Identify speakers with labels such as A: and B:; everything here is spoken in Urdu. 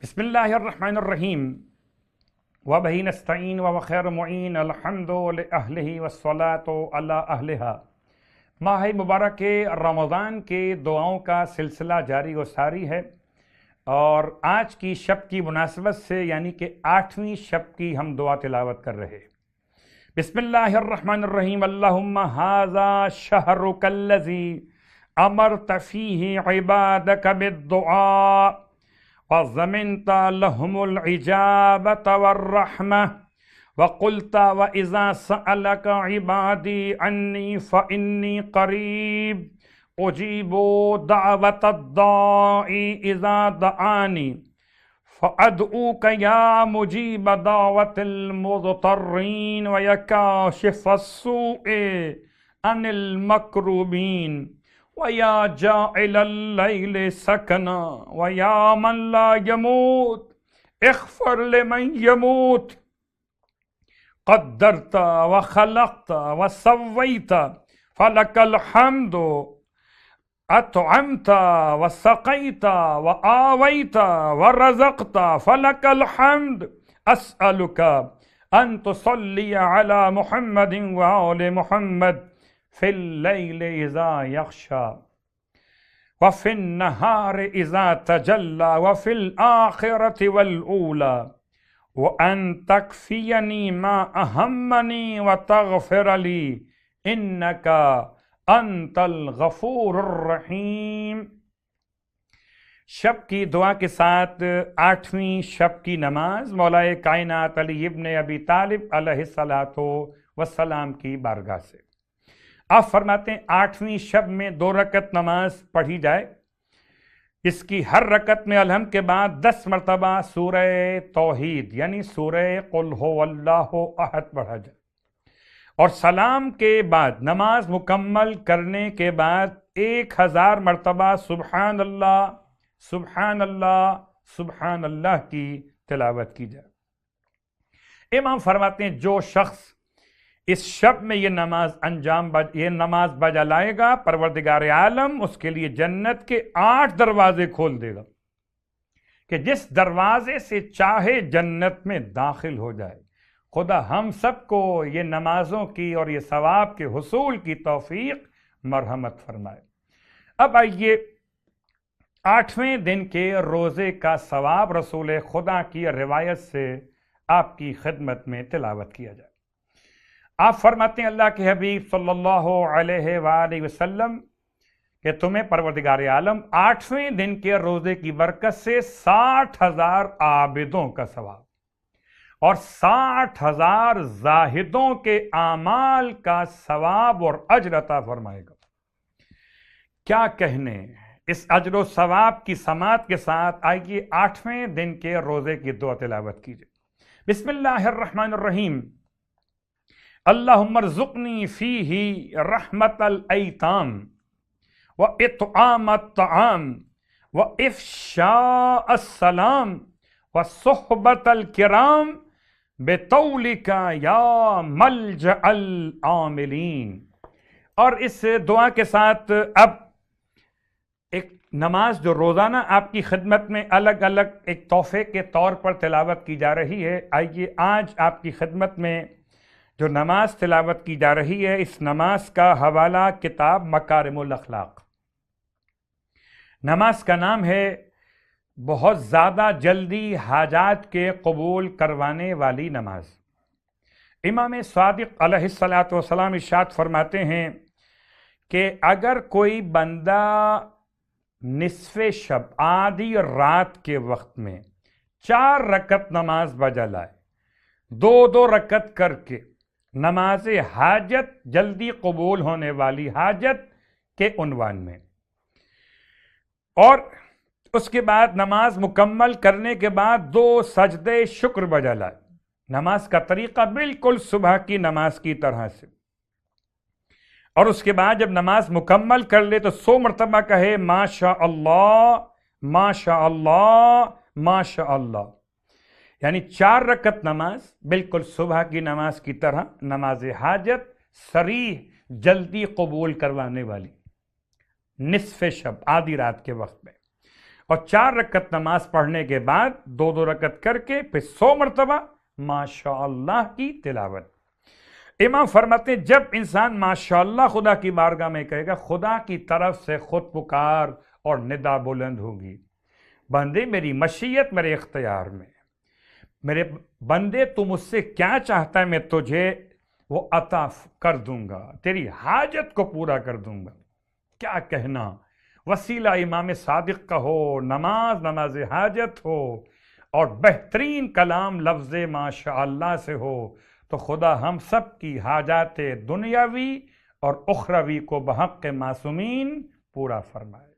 A: بسم اللہ الرحمن الرحیم وبہ نستعین وخیر معین الحمد لأہلہ والصلاۃ علی اہلہا۔ ماہ مبارک رمضان کے دعاؤں کا سلسلہ جاری و ساری ہے، اور آج کی شب کی مناسبت سے یعنی کہ 8ویں شب کی ہم دعا تلاوت کر رہے۔ بسم اللہ الرحمن الرحیم اللہم ھذا شہرک الذی امرت فیہ عبادک بالدعاء وضمنت لهم العجابة والرحمة وقلت وإذا سألك عبادي عني فإني قريب أجيب دعوة الداعي إذا دعاني فأدعوك يا مجيب دعوة المضطرين ويكاشف السوء عن المكروبين وَيَا جَاعِلَ اللَّيْلِ سَكَنًا وَيَا مَنْ لَا يَمُوتُ اغْفِرْ لِمَنْ يَمُوتُ قَدَّرْتَ وَخَلَقْتَ وَسَوَّيْتَ فَلَكَ الْحَمْدُ أَطْعَمْتَ وَسَقَيْتَ وَآوَيْتَ وَرَزَقْتَ فَلَكَ الْحَمْدُ أَسْأَلُكَ أَن تُصَلِّيَ عَلَى مُحَمَّدٍ وَآلِ مُحَمَّدٍ فی اللیل اذا یغشی وفی النہار اذا تجلی وفی الآخرۃ والأولی وان تکفینی ما اہمنی وتغفر لی انک انت الغفور الرحیم۔ شب کی دعا کے ساتھ 8ویں شب کی نماز مولا کائنات علی ابن ابی طالب علیہ الصلاۃ والسلام کی بارگاہ سے۔ آپ فرماتے ہیں 8ویں شب میں 2 رکعت نماز پڑھی جائے، اس کی ہر رکعت میں الحمد کے بعد 10 مرتبہ سورہ توحید یعنی سورہ قل ھو اللہ احد پڑھا جائے، اور سلام کے بعد نماز مکمل کرنے کے بعد 1000 مرتبہ سبحان اللہ سبحان اللہ سبحان اللہ کی تلاوت کی جائے۔ امام فرماتے ہیں جو شخص اس شب میں یہ نماز بجا لائے گا، پروردگار عالم اس کے لیے جنت کے 8 دروازے کھول دے گا کہ جس دروازے سے چاہے جنت میں داخل ہو جائے۔ خدا ہم سب کو یہ نمازوں کی اور یہ ثواب کے حصول کی توفیق مرحمت فرمائے۔ اب آئیے 8ویں دن کے روزے کا ثواب رسول خدا کی روایت سے آپ کی خدمت میں تلاوت کیا جائے۔ آپ فرماتے ہیں اللہ کے حبیب صلی اللہ علیہ وآلہ وسلم کہ تمہیں پروردگار عالم 8ویں دن کے روزے کی برکت سے 60,000 عابدوں کا ثواب اور 60,000 زاہدوں کے اعمال کا ثواب اور اجر عطا فرمائے گا۔ کیا کہنے، اس اجر و ثواب کی سماعت کے ساتھ آئیے 8ویں دن کے روزے کی دعا تلاوت کیجیے۔ بسم اللہ الرحمن الرحیم اللہم ارزقنی فیہ رحمت الایتام واطعام الطعام وافشاء السلام وصحبت الکرام بطولک یا ملجأ العاملین۔ اور اس دعا کے ساتھ اب ایک نماز جو روزانہ آپ کی خدمت میں الگ الگ ایک تحفے کے طور پر تلاوت کی جا رہی ہے، آئیے آج آپ کی خدمت میں جو نماز تلاوت کی جا رہی ہے، اس نماز کا حوالہ کتاب مکارم الاخلاق۔ نماز کا نام ہے بہت زیادہ جلدی حاجات کے قبول کروانے والی نماز۔ امام صادق علیہ الصلاۃ والسلام ارشاد فرماتے ہیں کہ اگر کوئی بندہ نصف شب آدھی رات کے وقت میں 4 رکعت نماز بجا لائے، 2 رکعت کر کے نماز حاجت جلدی قبول ہونے والی حاجت کے عنوان میں، اور اس کے بعد نماز مکمل کرنے کے بعد 2 سجدے شکر بجا لائے، نماز کا طریقہ بالکل صبح کی نماز کی طرح سے، اور اس کے بعد جب نماز مکمل کر لے تو 100 مرتبہ کہے ماشاء اللہ ماشاء اللہ ماشاء اللہ، یعنی 4 رکعت نماز بالکل صبح کی نماز کی طرح، نماز حاجت صریح جلدی قبول کروانے والی، نصف شب آدھی رات کے وقت میں، اور 4 رکعت نماز پڑھنے کے بعد 2 رکعت کر کے پھر 100 مرتبہ ماشاءاللہ کی تلاوت۔ امام فرماتے ہیں جب انسان ماشاءاللہ خدا کی بارگاہ میں کہے گا، خدا کی طرف سے خود پکار اور ندا بلند ہوگی، بندے میری مشیت میرے اختیار میں، میرے بندے تو مجھ سے کیا چاہتا ہے میں تجھے وہ عطا کر دوں گا، تیری حاجت کو پورا کر دوں گا۔ کیا کہنا، وسیلہ امام صادق کا ہو، نماز حاجت ہو، اور بہترین کلام لفظ ماشاءاللہ سے ہو، تو خدا ہم سب کی حاجات دنیاوی اور اخروی کو بحق معصومین پورا فرمائے۔